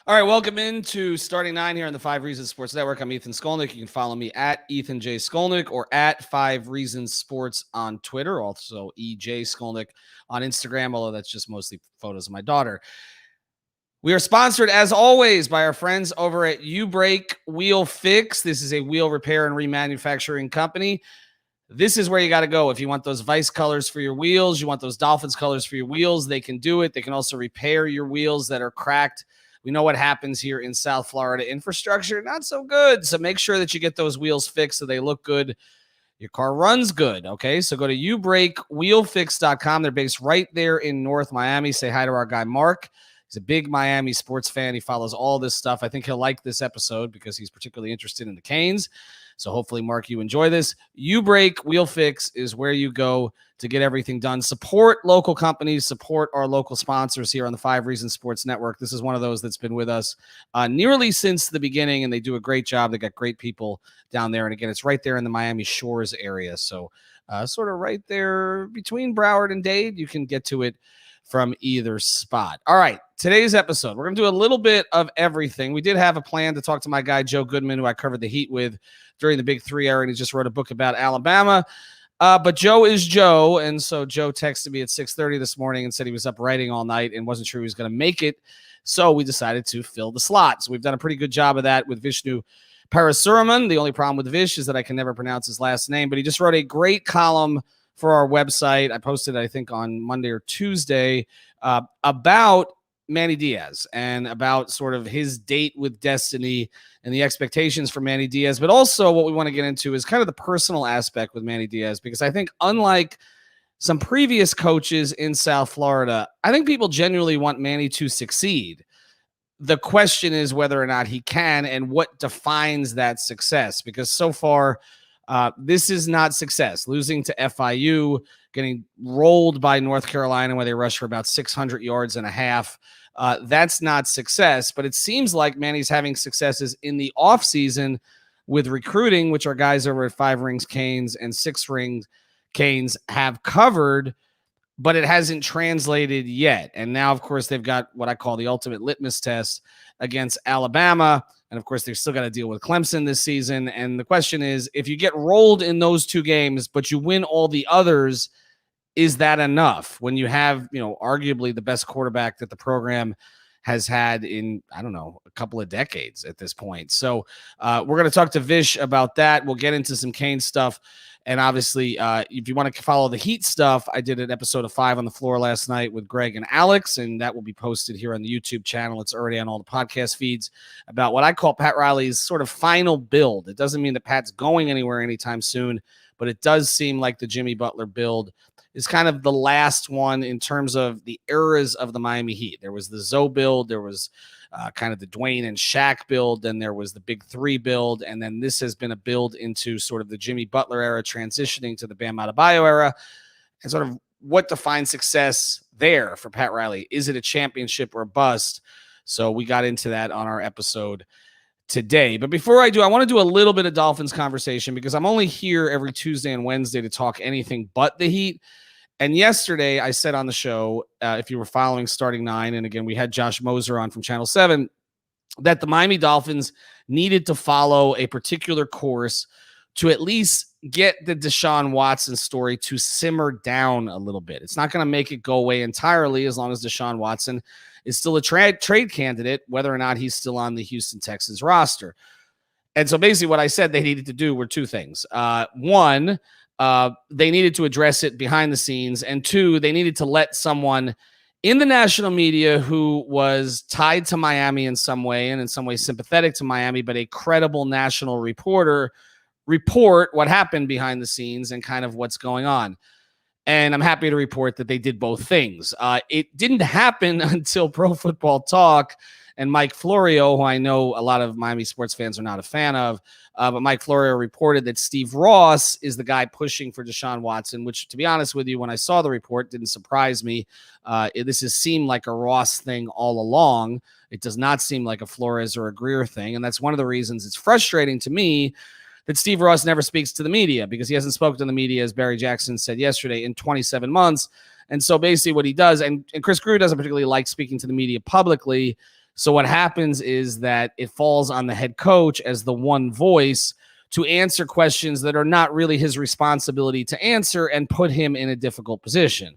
All right, welcome into Starting Nine here on the 5 Reasons Sports Network. I'm Ethan Skolnick. You can follow me at Ethan J. Skolnick or at 5 Reasons Sports on Twitter. Also, EJ Skolnick on Instagram, although that's just mostly photos of my daughter. We are sponsored, as always, by our friends over at U-Brake Wheel Fix. This is a wheel repair and remanufacturing company. This is where you got to go. If you want those Vice colors for your wheels, you want those Dolphins colors for your wheels, they can do it. They can also repair your wheels that are cracked. We know what happens here in South Florida. Infrastructure, not so good. So make sure that you get those wheels fixed so they look good. Your car runs good, okay? So go to ubrakewheelfix.com. They're based right there in North Miami. Say hi to our guy, Mark. He's a big Miami sports fan. He follows all this stuff. I think he'll like this episode because he's particularly interested in the Canes. So hopefully, Mark, you enjoy this. U-Brake Wheel Fix is where you go to get everything done. Support local companies, support our local sponsors here on the 5 Reasons Sports Network. This is one of those that's been with us nearly since the beginning, and they do a great job. They got great people down there. And again, it's right there in the Miami Shores area. So sort of right there between Broward and Dade. You can get to it from either spot. All right, today's episode, we're going to do a little bit of everything. We did have a plan to talk to my guy, Joe Goodman, who I covered the Heat with during the Big Three era, and he just wrote a book about Alabama. But Joe is Joe, and so Joe texted me at 6:30 this morning and said he was up writing all night and wasn't sure he was going to make it. So we decided to fill the slot. So we've done a pretty good job of that with Vishnu Parasuraman. The only problem with Vish is that I can never pronounce his last name, but he just wrote a great column for our website. I posted, I think, on Monday or Tuesday about Manny Diaz and about sort of his date with destiny and the expectations for Manny Diaz. But also what we want to get into is kind of the personal aspect with Manny Diaz, because I think unlike some previous coaches in South Florida, I think people genuinely want Manny to succeed. The question is whether or not he can and what defines that success, because so far this is not success. Losing to FIU, getting rolled by North Carolina where they rushed for about 600 yards and a half. That's not success, but it seems like Manny's having successes in the offseason with recruiting, which our guys over at 5 Rings Canes and 6 Rings Canes have covered, but it hasn't translated yet. And now, of course, they've got what I call the ultimate litmus test against Alabama. And, of course, they've still got to deal with Clemson this season. And the question is, if you get rolled in those 2 games, but you win all the others, is that enough when you have, arguably the best quarterback that the program has had in, I don't know, a couple of decades at this point? So we're going to talk to Vish about that. We'll get into some Kane stuff. And obviously, if you want to follow the Heat stuff, I did an episode of 5 on the Floor last night with Greg and Alex, and that will be posted here on the YouTube channel. It's already on all the podcast feeds about what I call Pat Riley's sort of final build. It doesn't mean that Pat's going anywhere anytime soon, but it does seem like the Jimmy Butler build is kind of the last one in terms of the eras of the Miami Heat. There was the Zoe build, there was kind of the Dwayne and Shaq build, then there was the Big Three build, and then this has been a build into sort of the Jimmy Butler era, transitioning to the Bam Adebayo era, and sort of what defines success there for Pat Riley. Is it a championship or a bust? So we got into that on our episode today. But before I do, I want to do a little bit of Dolphins conversation because I'm only here every Tuesday and Wednesday to talk anything but the Heat. And yesterday I said on the show, if you were following Starting Nine, and again, we had Josh Moser on from Channel 7, that the Miami Dolphins needed to follow a particular course to at least get the Deshaun Watson story to simmer down a little bit. It's not going to make it go away entirely as long as Deshaun Watson is still a trade candidate, whether or not he's still on the Houston Texans roster. And so basically what I said they needed to do were 2 things. One, they needed to address it behind the scenes. And 2, they needed to let someone in the national media who was tied to Miami in some way and in some way sympathetic to Miami, but a credible national reporter report what happened behind the scenes and kind of what's going on. And I'm happy to report that they did both things. It didn't happen until Pro Football Talk and Mike Florio, who I know a lot of Miami sports fans are not a fan of, but Mike Florio reported that Steve Ross is the guy pushing for Deshaun Watson, which, to be honest with you, when I saw the report, didn't surprise me. This has seemed like a Ross thing all along. It does not seem like a Flores or a Greer thing, and that's one of the reasons it's frustrating to me that Steve Ross never speaks to the media, because he hasn't spoken to the media, as Barry Jackson said yesterday, in 27 months. And so basically what he does, and Chris Greer doesn't particularly like speaking to the media publicly, So what happens is that it falls on the head coach as the one voice to answer questions that are not really his responsibility to answer and put him in a difficult position.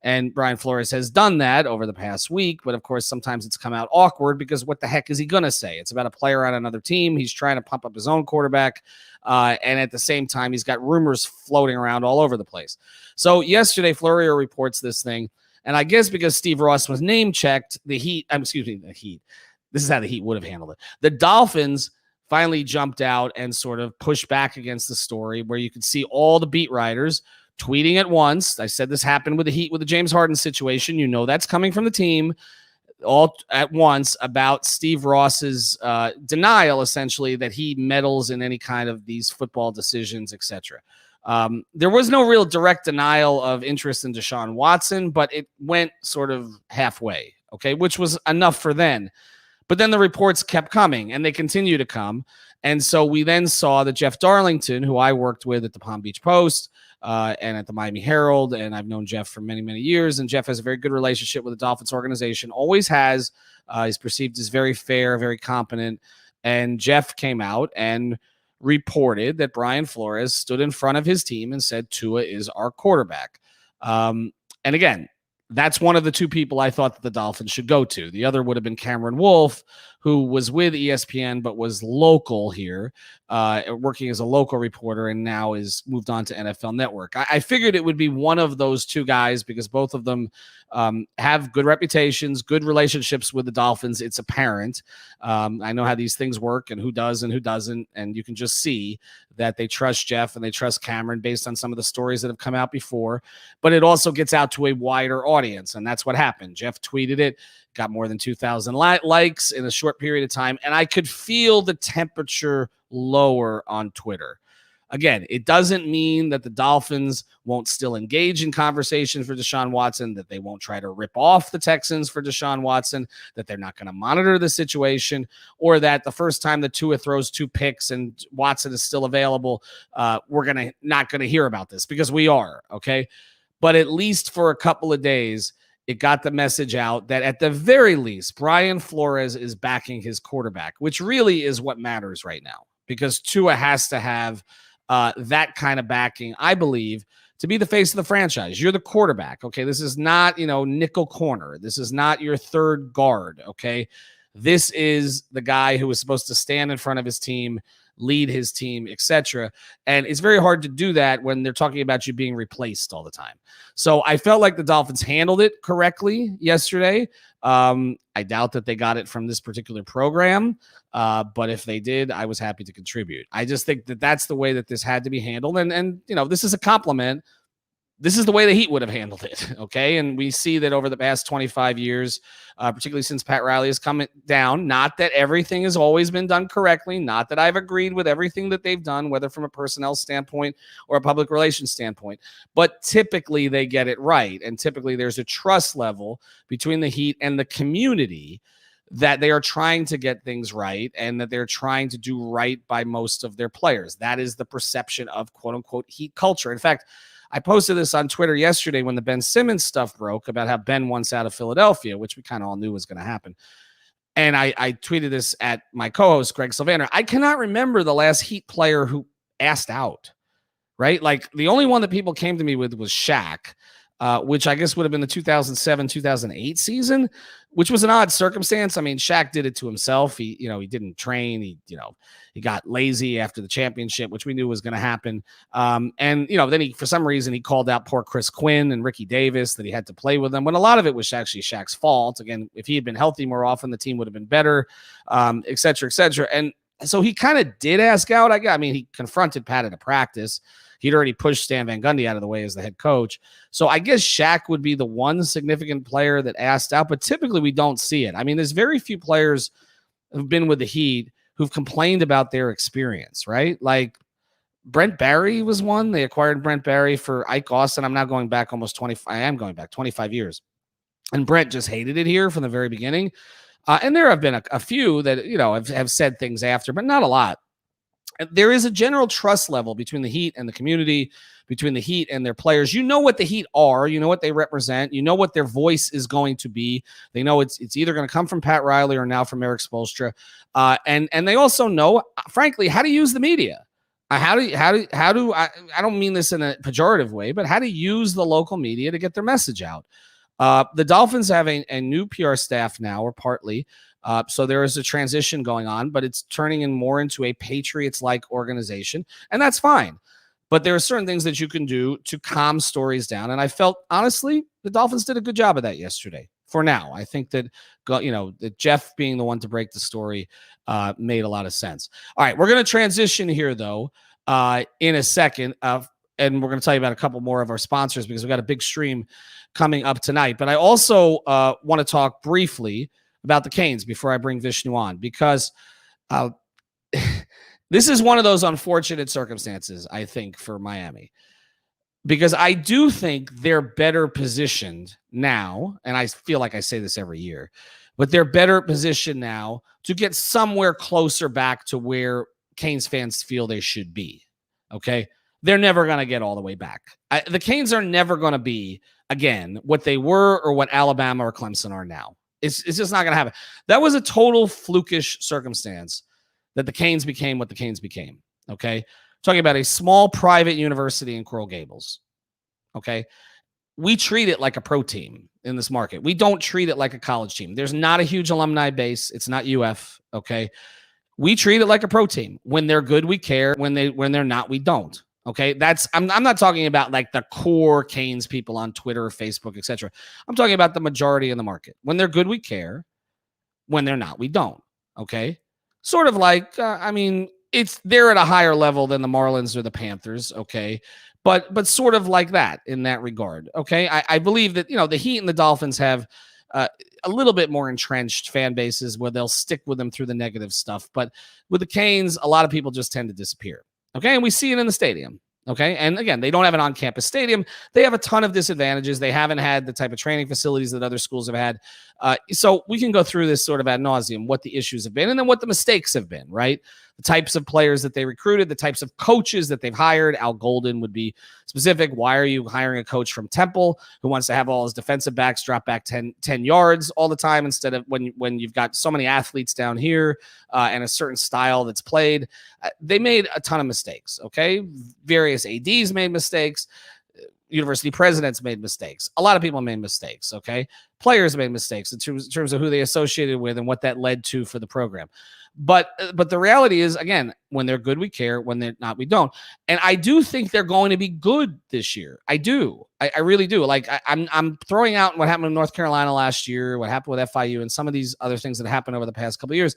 And Brian Flores has done that over the past week. But of course, sometimes it's come out awkward because what the heck is he going to say? It's about a player on another team. He's trying to pump up his own quarterback. And at the same time, he's got rumors floating around all over the place. So yesterday, Florio reports this thing. And I guess because Steve Ross was name checked, the Heat. This is how the Heat would have handled it. The Dolphins finally jumped out and sort of pushed back against the story, where you could see all the beat writers tweeting at once. I said this happened with the Heat with the James Harden situation. You know that's coming from the team all at once about Steve Ross's denial, essentially, that he meddles in any kind of these football decisions, etc. There was no real direct denial of interest in Deshaun Watson, but it went sort of halfway, okay, which was enough for then. But then the reports kept coming, and they continue to come. And so we then saw that Jeff Darlington, who I worked with at the Palm Beach Post and at the Miami Herald, and I've known Jeff for many, many years, and Jeff has a very good relationship with the Dolphins organization, always has. He's perceived as very fair, very competent. And Jeff came out and reported that Brian Flores stood in front of his team and said Tua is our quarterback. And again, that's one of the two people I thought that the Dolphins should go to. The other would have been Cameron Wolfe, who was with ESPN but was local here, working as a local reporter, and now is moved on to NFL Network. I figured it would be one of those two guys because both of them have good reputations, good relationships with the Dolphins. It's apparent. I know how these things work and who does and who doesn't, and you can just see that they trust Jeff and they trust Cameron based on some of the stories that have come out before. But it also gets out to a wider audience, and that's what happened. Jeff tweeted it, got more than 2,000 likes in a short period of time, and I could feel the temperature lower on Twitter. Again, it doesn't mean that the Dolphins won't still engage in conversations for Deshaun Watson, that they won't try to rip off the Texans for Deshaun Watson, that they're not going to monitor the situation, or that the first time that Tua throws 2 picks and Watson is still available, we're not going to hear about this, because we are, okay? But at least for a couple of days, it got the message out that at the very least, Brian Flores is backing his quarterback, which really is what matters right now, because Tua has to have that kind of backing, I believe, to be the face of the franchise. You're the quarterback, okay? This is not, nickel corner. This is not your third guard, okay? This is the guy who is supposed to stand in front of his team, lead his team, etc. And it's very hard to do that when they're talking about you being replaced all the time. So I felt like the Dolphins handled it correctly yesterday. I doubt that they got it from this particular program, but if they did, I was happy to contribute. I just think that that's the way that this had to be handled. And this is a compliment. This is the way the Heat would have handled it, okay? And we see that over the past 25 years, particularly since Pat Riley has come down, not that everything has always been done correctly, not that I've agreed with everything that they've done, whether from a personnel standpoint or a public relations standpoint, but typically they get it right. And typically there's a trust level between the Heat and the community that they are trying to get things right and that they're trying to do right by most of their players. That is the perception of quote-unquote Heat culture. In fact, I posted this on Twitter yesterday when the Ben Simmons stuff broke about how Ben wants out of Philadelphia, which we kind of all knew was going to happen. And I tweeted this at my co-host, Greg Sylvander. I cannot remember the last Heat player who asked out, right? Like the only one that people came to me with was Shaq, which I guess would have been the 2007-2008 season, which was an odd circumstance. I mean, Shaq did it to himself. He didn't train. He got lazy after the championship, which we knew was going to happen. And then for some reason, he called out poor Chris Quinn and Ricky Davis that he had to play with them, when a lot of it was actually Shaq's fault. Again, if he had been healthy more often, the team would have been better, et cetera, et cetera. And so he kind of did ask out. He confronted Pat at a practice. He'd already pushed Stan Van Gundy out of the way as the head coach. So I guess Shaq would be the one significant player that asked out, but typically we don't see it. I mean, there's very few players who've been with the Heat who've complained about their experience, right? Like Brent Barry was one. They acquired Brent Barry for Ike Austin. I'm now going back I am going back 25 years. And Brent just hated it here from the very beginning. And there have been a few that, have said things after, but not a lot. there is a general trust level between the Heat and the community, between the Heat and their players. You know what the Heat are. You know what they represent. You know what their voice is going to be. They know it's either going to come from Pat Riley or now from Eric Spoelstra. And they also know, frankly, how to use the media. I don't mean this in a pejorative way, but how to use the local media to get their message out. The Dolphins have a new PR staff now, or partly. So there is a transition going on, but it's turning in more into a Patriots-like organization, and that's fine. But there are certain things that you can do to calm stories down, and I felt, honestly, the Dolphins did a good job of that yesterday. For now, I think that, that Jeff being the one to break the story made a lot of sense. All right, we're going to transition here, though, in a second, and we're going to tell you about a couple more of our sponsors because we've got a big stream coming up tonight. But I also want to talk briefly about the Canes before I bring Vishnu on, because this is one of those unfortunate circumstances, I think, for Miami, because I do think they're better positioned now, and I feel like I say this every year, but they're better positioned now to get somewhere closer back to where Canes fans feel they should be, okay? They're never going to get all the way back. The Canes are never going to be, again, what they were or what Alabama or Clemson are now. It's just not going to happen. That was a total flukish circumstance that the Canes became what the Canes became, okay? Talking about a small private university in Coral Gables, okay? We treat it like a pro team in this market. We don't treat it like a college team. There's not a huge alumni base. It's not UF, okay? We treat it like a pro team. When they're good, we care. When they're not, we don't. Okay, I'm not talking about like the core Canes people on Twitter or Facebook, etc. I'm talking about the majority in the market. When they're good, we care. When they're not, we don't. Okay, sort of like they're at a higher level than the Marlins or the Panthers. Okay, but sort of like that in that regard. Okay, I believe that the Heat and the Dolphins have a little bit more entrenched fan bases where they'll stick with them through the negative stuff. But with the Canes, a lot of people just tend to disappear. Okay, and we see it in the stadium. Okay, and again, they don't have an on-campus stadium. They have a ton of disadvantages. They haven't had the type of training facilities that other schools have had. So we can go through this sort of ad nauseum, what the issues have been, and then what the mistakes have been, right? The types of players that they recruited, the types of coaches that they've hired. Al Golden would be specific. Why are you hiring a coach from Temple who wants to have all his defensive backs drop back 10 yards all the time instead of when you've got so many athletes down here and a certain style that's played? They made a ton of mistakes, okay? Various ADs made mistakes. University presidents made mistakes. A lot of people made mistakes, okay? Players made mistakes in terms of who they associated with and what that led to for the program. But the reality is, again, when they're good, we care. When they're not, we don't. And I do think they're going to be good this year. I do. I really do. Like I'm throwing out what happened in North Carolina last year, what happened with FIU, and some of these other things that happened over the past couple of years.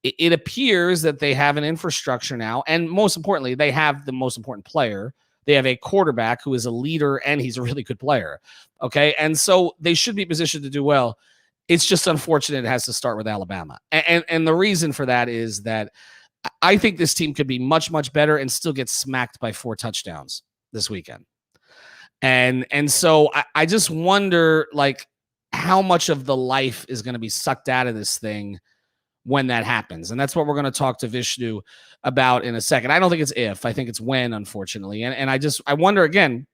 It appears that they have an infrastructure now, and most importantly, they have the most important player. They have a quarterback who is a leader, and he's a really good player. Okay, and so they should be positioned to do well. It's just unfortunate it has to start with Alabama. And the reason for that is that I think this team could be much, much better and still get smacked by 4 touchdowns this weekend. And so I just wonder, like, how much of the life is going to be sucked out of this thing when that happens. And that's what we're going to talk to Vishnu about in a second. I don't think it's if. I think it's when, unfortunately. And I wonder, again,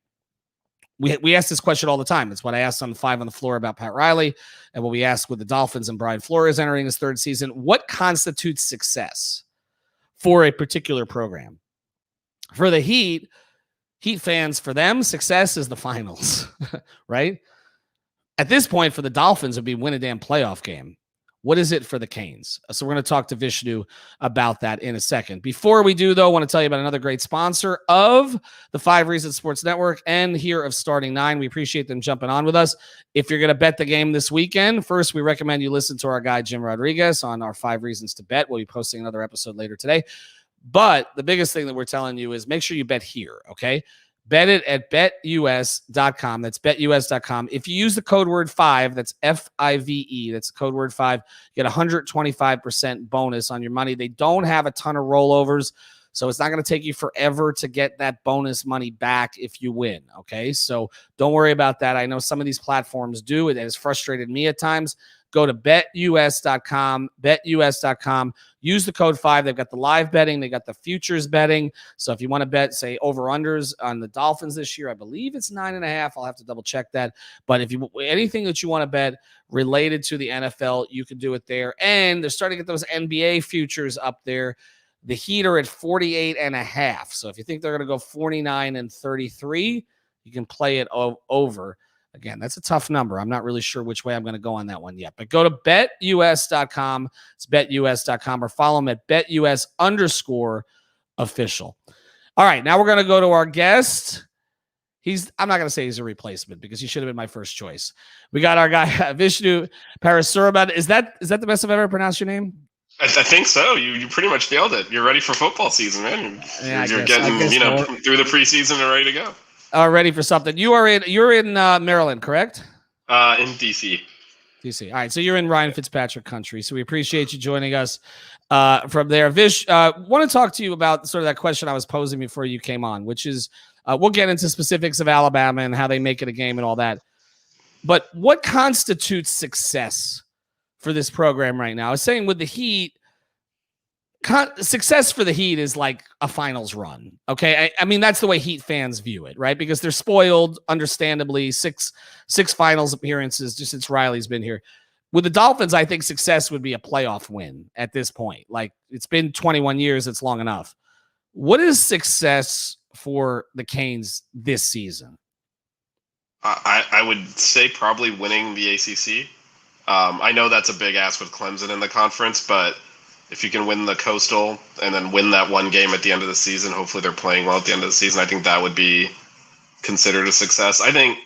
we ask this question all the time. It's what I asked on 5 on the Floor about Pat Riley and what we asked with the Dolphins and Brian Flores entering his 3rd season. What constitutes success for a particular program? For the Heat fans, for them, success is the finals, right? At this point, for the Dolphins, it would be win a damn playoff game. What is it for the Canes? So we're going to talk to Vishnu about that in a second. Before we do, though, I want to tell you about another great sponsor of the 5 Reasons Sports Network and here of Starting 9. We appreciate them jumping on with us. If you're going to bet the game this weekend, first, we recommend you listen to our guy, Jim Rodriguez, on our 5 Reasons to Bet. We'll be posting another episode later today. But the biggest thing that we're telling you is make sure you bet here, okay? Bet it at betus.com. That's betus.com. If you use the code word 5, that's FIVE, that's the code word 5, you get 125% bonus on your money. They don't have a ton of rollovers, so it's not going to take you forever to get that bonus money back if you win, okay? So don't worry about that. I know some of these platforms do. It has frustrated me at times. Go to betus.com, betus.com. Use the code 5. They've got the live betting. They got the futures betting. So if you want to bet, say, over-unders on the Dolphins this year, I believe it's 9.5. I'll have to double-check that. But if you anything that you want to bet related to the NFL, you can do it there. And they're starting to get those NBA futures up there. The Heat are at 48.5. So if you think they're going to go 49-33, you can play it over. Again, that's a tough number. I'm not really sure which way I'm going to go on that one yet. But go to betus.com. It's betus.com, or follow them at betus_official. All right, now we're going to go to our guest. I'm not going to say he's a replacement because he should have been my first choice. We got our guy, Vishnu Parasuraman. Is that the best I've ever pronounced your name? I think so. You pretty much nailed it. You're ready for football season, man. You're getting through the preseason and ready to go. Ready for something. You're in Maryland, correct? In DC. DC. All right. So you're in Ryan Fitzpatrick country. So we appreciate you joining us from there. Vish, want to talk to you about sort of that question I was posing before you came on, which is we'll get into specifics of Alabama and how they make it a game and all that. But what constitutes success for this program right now? I was saying with the Heat, success for the Heat is like a finals run. Okay. I mean, that's the way Heat fans view it, right? Because they're spoiled, understandably, six finals appearances just since Riley's been here. With the Dolphins, I think success would be a playoff win at this point. Like, it's been 21 years. It's long enough. What is success for the Canes this season? I would say probably winning the ACC. I know that's a big ask with Clemson in the conference, but if you can win the Coastal and then win that one game at the end of the season, hopefully they're playing well at the end of the season, I think that would be considered a success. I think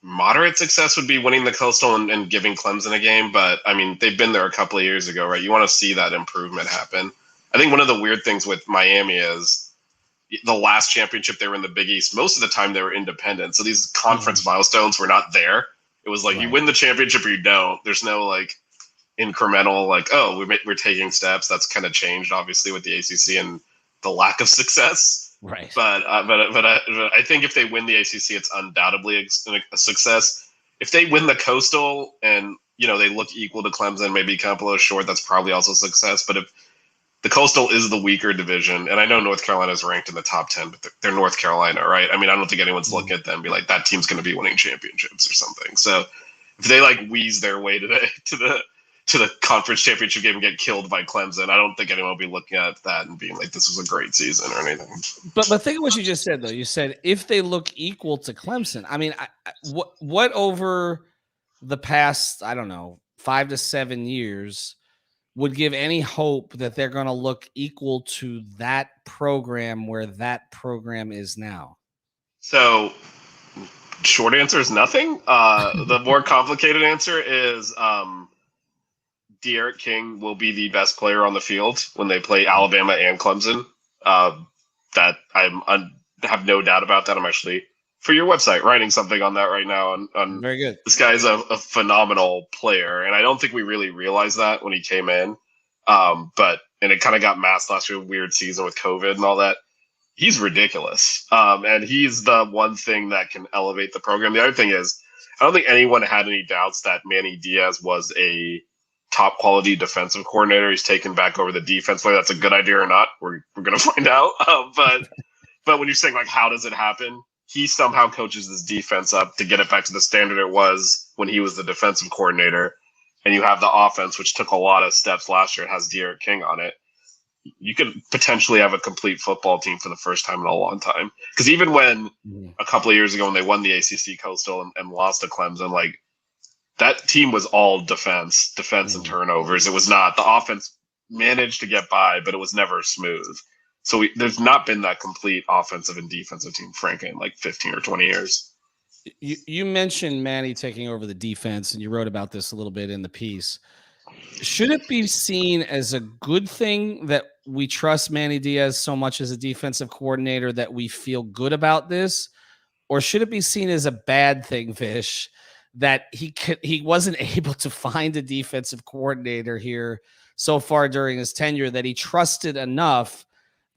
moderate success would be winning the Coastal and giving Clemson a game, but I mean, they've been there a couple of years ago, right? You want to see that improvement happen. I think one of the weird things with Miami is the last championship they were in the Big East. Most of the time they were independent, so these conference milestones were not there. It was like, right, you win the championship or you don't. There's no like incremental, like, oh, we're taking steps. That's kind of changed, obviously, with the ACC and the lack of success. Right. But I think if they win the ACC, it's undoubtedly a success. If they win the Coastal and they look equal to Clemson, maybe come up a little short, that's probably also a success. But if the Coastal is the weaker division, and I know North Carolina is ranked in the top 10, but they're North Carolina, right? I mean, I don't think anyone's looking at them and be like, that team's going to be winning championships or something. So if they like wheeze their way to the conference championship game and get killed by Clemson, I don't think anyone will be looking at that and being like, this was a great season or anything. But think of what you just said, though. You said if they look equal to Clemson. I mean, what over the past, I don't know, 5 to 7 years would give any hope that they're going to look equal to that program where that program is now? So short answer is nothing. The more complicated answer is De'Aaron King will be the best player on the field when they play Alabama and Clemson. That I have no doubt about that. I'm actually, for your website, writing something on that right now. On very good. This guy's a phenomenal player, and I don't think we really realized that when he came in. But it kind of got masked last year, weird season with COVID and all that. He's ridiculous, and he's the one thing that can elevate the program. The other thing is, I don't think anyone had any doubts that Manny Diaz was a top quality defensive coordinator. He's taken back over the defense. Whether that's a good idea or not, we're going to find out. But when you're saying like, how does it happen? He somehow coaches this defense up to get it back to the standard it was when he was the defensive coordinator. And you have the offense, which took a lot of steps last year. It has De'Aaron King on it. You could potentially have a complete football team for the first time in a long time. Because even when a couple of years ago when they won the ACC Coastal and lost to Clemson, like that team was all defense and turnovers. It was not. The offense managed to get by, but it was never smooth. So there's not been that complete offensive and defensive team, frankly, in like 15 or 20 years. You mentioned Manny taking over the defense, and you wrote about this a little bit in the piece. Should it be seen as a good thing that we trust Manny Diaz so much as a defensive coordinator that we feel good about this? Or should it be seen as a bad thing, Vish, that he wasn't able to find a defensive coordinator here so far during his tenure that he trusted enough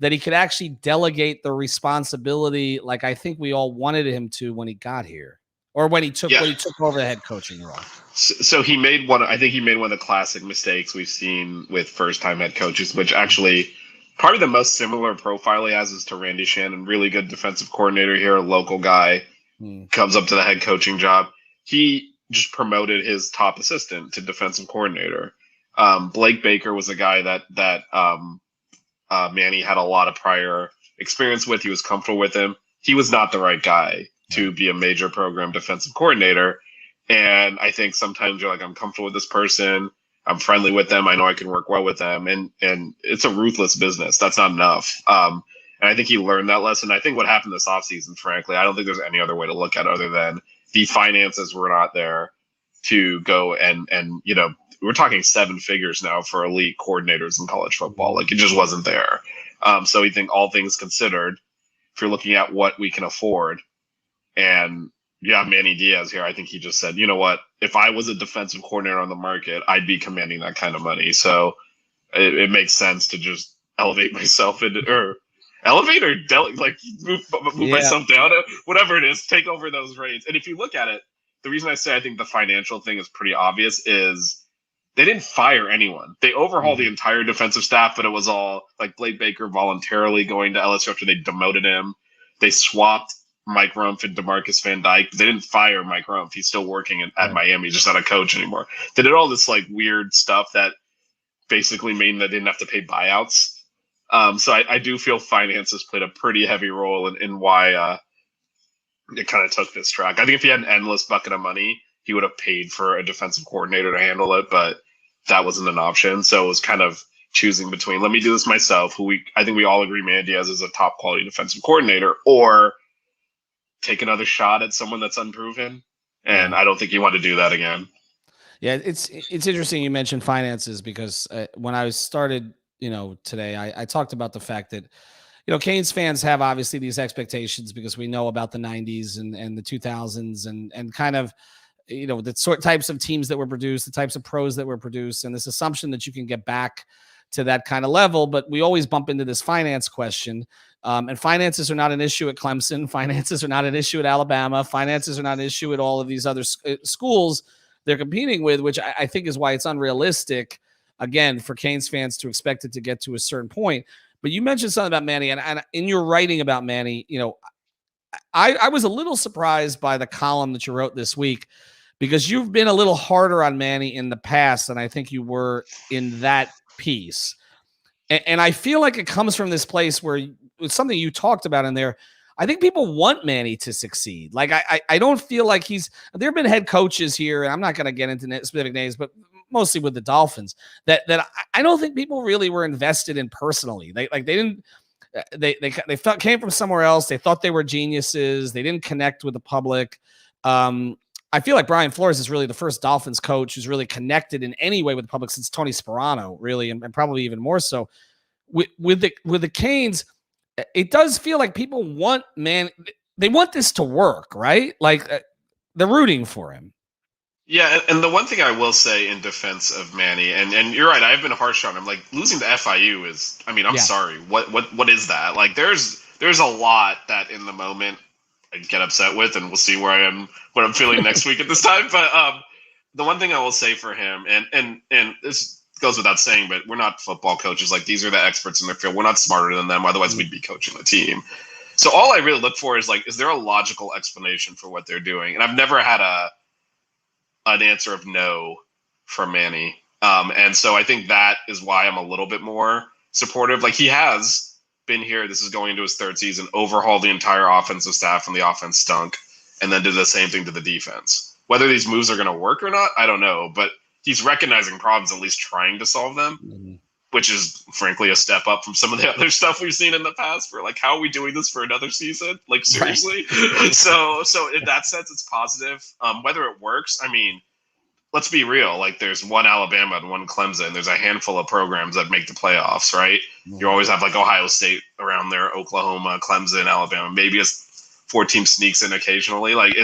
that he could actually delegate the responsibility like I think we all wanted him to when he got here? or when he took over the head coaching role? So he made one. I think he made one of the classic mistakes we've seen with first-time head coaches, which actually probably the most similar profile he has is to Randy Shannon. Really good defensive coordinator here, a local guy, comes up to the head coaching job. He just promoted his top assistant to defensive coordinator. Blake Baker was a guy that Manny had a lot of prior experience with. He was comfortable with him. He was not the right guy to be a major program defensive coordinator. And I think sometimes you're like, I'm comfortable with this person. I'm friendly with them. I know I can work well with them. And it's a ruthless business. That's not enough. And I think he learned that lesson. I think what happened this offseason, frankly, I don't think there's any other way to look at it other than the finances were not there to go and we're talking 7 figures now for elite coordinators in college football. Like, it just wasn't there. So we think all things considered, if you're looking at what we can afford, and you have Manny Diaz here, I think he just said, you know what, if I was a defensive coordinator on the market, I'd be commanding that kind of money. So it makes sense to just elevate myself move myself down, whatever it is, take over those reins. And if you look at it, the reason I say I think the financial thing is pretty obvious is they didn't fire anyone. They overhauled the entire defensive staff, but it was all like Blake Baker voluntarily going to LSU after they demoted him. They swapped Mike Rumph and DeMarcus Van Dyke. They didn't fire Mike Rumph. He's still working at Miami, just not a coach anymore. They did all this like weird stuff that basically made they didn't have to pay buyouts. So I do feel finances played a pretty heavy role in why it kind of took this track. I think if he had an endless bucket of money, he would have paid for a defensive coordinator to handle it, but that wasn't an option. So it was kind of choosing between, let me do this myself, I think we all agree Manny Diaz is a top quality defensive coordinator, or take another shot at someone that's unproven. And I don't think he wanted to do that again. Yeah, it's interesting you mentioned finances, because when I started, today, I talked about the fact that, Canes fans have obviously these expectations because we know about the 90s and the 2000s and kind of, the types of teams that were produced, the types of pros that were produced, and this assumption that you can get back to that kind of level. But we always bump into this finance question. And finances are not an issue at Clemson. Finances are not an issue at Alabama. Finances are not an issue at all of these other schools they're competing with, which I think is why it's unrealistic, again, for Canes fans to expect it to get to a certain point. But you mentioned something about Manny, and in your writing about Manny, I was a little surprised by the column that you wrote this week, because you've been a little harder on Manny in the past than I think you were in that piece. And I feel like it comes from this place where it's something you talked about in there. I think people want Manny to succeed. Like, I don't feel like there have been head coaches here, and I'm not going to get into specific names, but mostly with the Dolphins, that I don't think people really were invested in personally. They came from somewhere else. They thought they were geniuses. They didn't connect with the public. I feel like Brian Flores is really the first Dolphins coach who's really connected in any way with the public since Tony Sperano, really, and probably even more so. With the Canes, it does feel like people they want this to work, right? Like, they're rooting for him. Yeah, and the one thing I will say in defense of Manny, and you're right, I've been harsh on him. Like, losing to FIU is, I'm sorry, what is that? Like, there's a lot that in the moment I get upset with, and we'll see what I'm feeling next week at this time. But the one thing I will say for him, and this goes without saying, but we're not football coaches. Like, these are the experts in their field. We're not smarter than them. Otherwise, we'd be coaching the team. So all I really look for is, like, is there a logical explanation for what they're doing? And I've never had an answer of no from Manny. And so I think that is why I'm a little bit more supportive. Like, he has been here. This is going into his 3rd season, overhauled the entire offensive staff, and the offense stunk, and then did the same thing to the defense. Whether these moves are going to work or not, I don't know. But he's recognizing problems, at least trying to solve them, which is frankly a step up from some of the other stuff we've seen in the past. For like, how are we doing this for another season? Like, seriously? Right. So in that sense, it's positive. Whether it works, let's be real. Like, there's one Alabama and one Clemson. There's a handful of programs that make the playoffs, right? You always have like Ohio State around there, Oklahoma, Clemson, Alabama. Maybe a 4-team sneaks in occasionally. Like,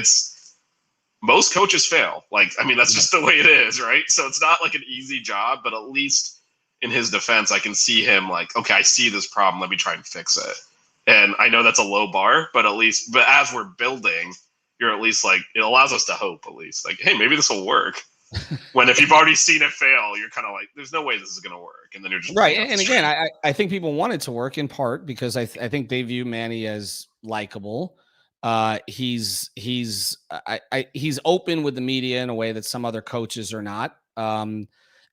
most coaches fail. Like, that's just the way it is, right? So it's not like an easy job, but at least in his defense, I can see him like, okay, I see this problem. Let me try and fix it. And I know that's a low bar, but as we're building, you're at least like, it allows us to hope at least. Like, hey, maybe this will work. When if you've already seen it fail, you're kind of like, there's no way this is going to work. And then you're just right. And again, I think people want it to work in part because I think they view Manny as likable. He's open with the media in a way that some other coaches are not. And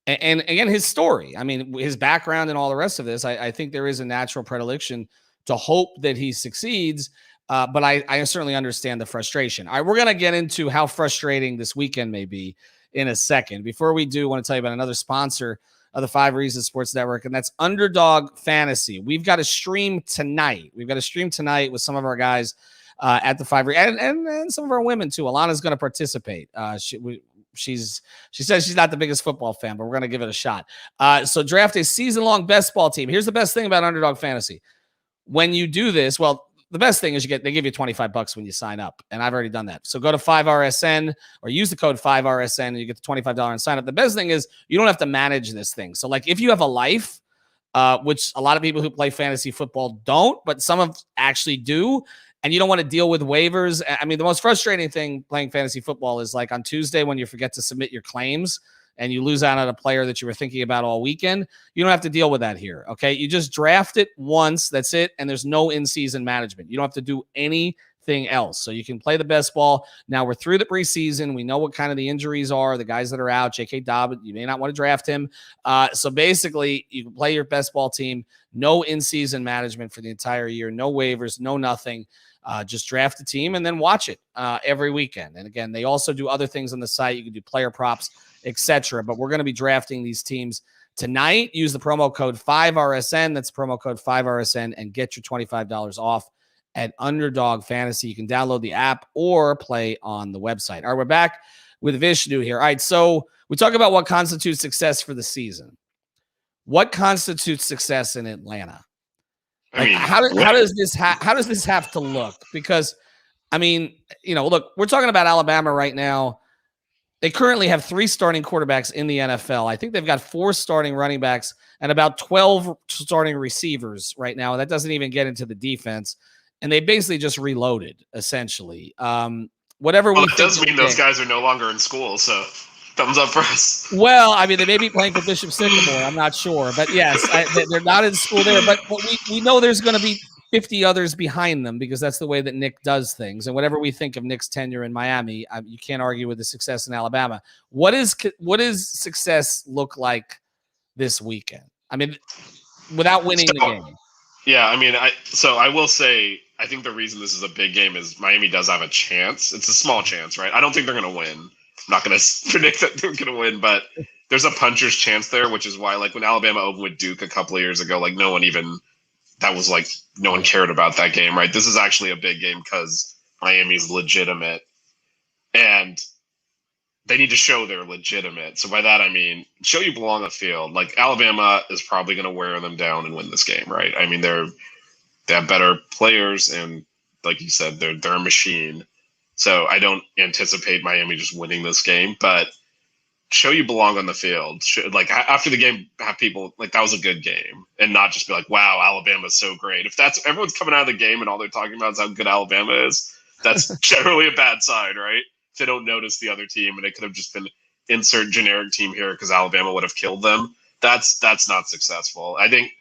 again, his story, I mean, his background and all the rest of this, I think there is a natural predilection to hope that he succeeds. But I certainly understand the frustration. All right, we're going to get into how frustrating this weekend may be in a second. Before we do, I want to tell you about another sponsor of the 5 Reasons Sports Network, and that's Underdog Fantasy. We've got a stream tonight. With some of our guys at the 5 and some of our women too. Alana's going to participate. She says she's not the biggest football fan, but we're going to give it a shot. So draft a season-long best ball team. Here's the best thing about Underdog Fantasy. When you do this, well, the best thing is they give you $25 when you sign up, and I've already done that. So go to 5RSN or use the code 5RSN and you get the $25 and sign up. The best thing is you don't have to manage this thing. So like if you have a life, which a lot of people who play fantasy football don't, but some of actually do, and you don't want to deal with waivers. I mean, the most frustrating thing playing fantasy football is like on Tuesday when you forget to submit your claims and you lose out on a player that you were thinking about all weekend. You don't have to deal with that here, okay? You just draft it once, that's it, and there's no in-season management. You don't have to do anything else. So you can play the best ball. Now we're through the preseason. We know what kind of the injuries are, the guys that are out. J.K. Dobbins, you may not want to draft him. So basically, you can play your best ball team, no in-season management for the entire year, no waivers, no nothing. Just draft a team and then watch it every weekend. And again, they also do other things on the site. You can do player props, etc. But we're going to be drafting these teams tonight. Use the promo code 5RSN. That's promo code 5RSN and get your $25 off at Underdog Fantasy. You can download the app or play on the website. All right, we're back with Vishnu here. All right, so we talk about what constitutes success for the season. What constitutes success in Atlanta? Like, how does this have to look? Because, I mean, look, we're talking about Alabama right now. They currently have 3 starting quarterbacks in the NFL. I think they've got 4 starting running backs and about 12 starting receivers right now. That doesn't even get into the defense. And they basically just reloaded, essentially. It does mean those guys are no longer in school, so thumbs up for us. Well, I mean, they may be playing for Bishop Sycamore. I'm not sure. But, yes, they're not in school there. But we know there's going to be 50 others behind them because that's the way that Nick does things. And whatever we think of Nick's tenure in Miami, you can't argue with the success in Alabama. What does success look like this weekend? I mean, without winning the game. Yeah, I mean, I will say I think the reason this is a big game is Miami does have a chance. It's a small chance, right? I don't think they're going to win. I'm not going to predict that they're going to win, but there's a puncher's chance there, which is why, like, when Alabama opened with Duke a couple of years ago, like, no one cared about that game, right? This is actually a big game because Miami's legitimate, and they need to show they're legitimate. So by that, I mean, show you belong on the field. Like, Alabama is probably going to wear them down and win this game, right? I mean, they have better players, and like you said, they're a machine. So I don't anticipate Miami just winning this game, but show you belong on the field. Like, after the game, have people like, that was a good game, and not just be like, wow, Alabama's so great. If everyone's coming out of the game and all they're talking about is how good Alabama is, that's generally a bad sign, right? If they don't notice the other team and it could have just been insert generic team here because Alabama would have killed them. That's not successful. I think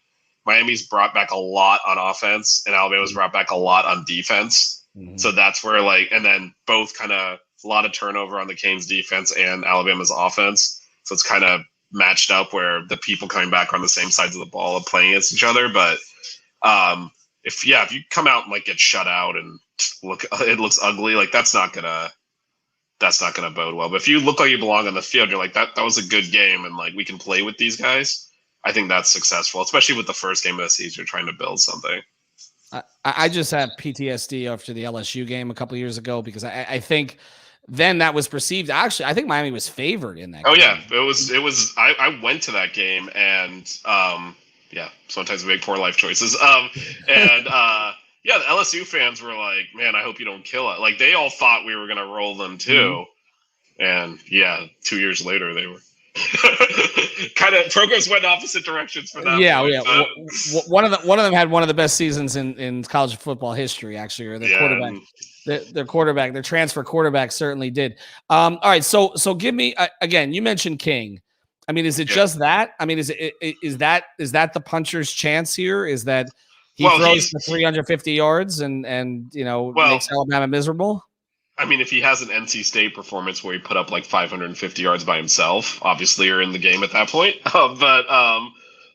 Miami's brought back a lot on offense and Alabama's brought back a lot on defense. Mm-hmm. So that's where, like, and then both kind of a lot of turnover on the Canes defense and Alabama's offense. So it's kind of matched up where the people coming back are on the same sides of the ball and playing against each other. But if you come out and like get shut out and it looks ugly, like that's not gonna bode well. But if you look like you belong on the field, you're like, that was a good game and like we can play with these guys. I think that's successful, especially with the first game of the season. You're trying to build something. I just have PTSD after the LSU game a couple of years ago because I think then that was perceived. Actually, I think Miami was favored in that game. Yeah, it was. I went to that game and sometimes we make poor life choices. The LSU fans were like, man, I hope you don't kill it. Like they all thought we were gonna roll them too. Mm-hmm. And 2 years later they Kind of programs went opposite directions for that. Yeah, point, yeah. One of them had one of the best seasons in college football history, actually, or their quarterback. Their transfer quarterback certainly did. All right, so give me again. You mentioned King. I mean, is it just that? I mean, is that the puncher's chance here? Is that he throws for 350 yards and makes Alabama miserable? I mean, if he has an NC State performance where he put up like 550 yards by himself, obviously you're in the game at that point.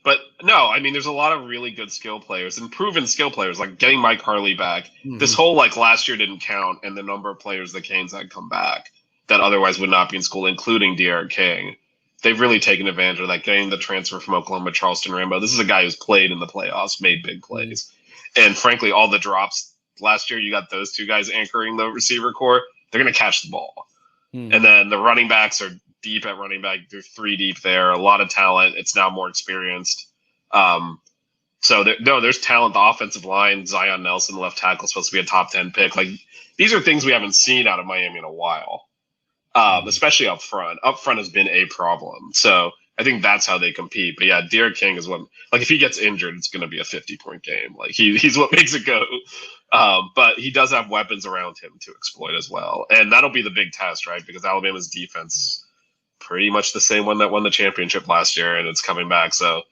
But no, I mean, there's a lot of really good skill players and proven skill players, like getting Mike Harley back. Mm-hmm. This whole like last year didn't count, and the number of players the Canes had come back that otherwise would not be in school, including De'Aaron King. They've really taken advantage of that, getting the transfer from Oklahoma, Charleston Rambo. This is a guy who's played in the playoffs, made big plays. Mm-hmm. And frankly, all the drops last year, you got those two guys anchoring the receiver core. They're going to catch the ball. Mm-hmm. And then the running backs are deep at running back. They're 3 deep there. A lot of talent. It's now more experienced. So there's talent. The offensive line, Zion Nelson, left tackle, supposed to be a top 10 pick. Like, these are things we haven't seen out of Miami in a while. Especially up front. Up front has been a problem. So I think that's how they compete. But yeah, De'Aaron King is what, like, if he gets injured, it's going to be a 50-point game. Like, he's what makes it go. But he does have weapons around him to exploit as well. And that'll be the big test, right? Because Alabama's defense is pretty much the same one that won the championship last year, and it's coming back. So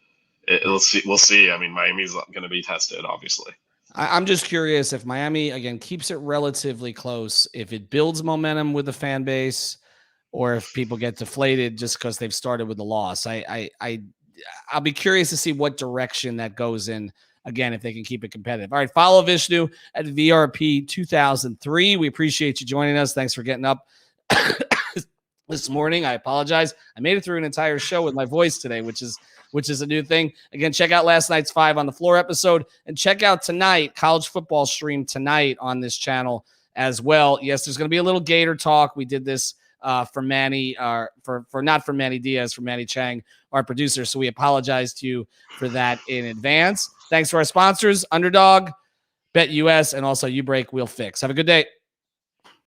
we'll see. I mean, Miami's going to be tested, obviously. I'm just curious if Miami, again, keeps it relatively close, if it builds momentum with the fan base, or if people get deflated just because they've started with a loss. I'll be curious to see what direction that goes in, again, if they can keep it competitive. All right, follow Vishnu at VRP2003. We appreciate you joining us. Thanks for getting up this morning. I apologize. I made it through an entire show with my voice today, which is a new thing. Again, check out last night's 5 on the Floor episode, and check out tonight, college football stream tonight on this channel as well. Yes, there's going to be a little Gator talk. We did this for Manny, not for Manny Diaz, for Manny Chang, our producer. So we apologize to you for that in advance. Thanks to our sponsors, Underdog, BetUS, and also You Break, We'll Fix. Have a good day.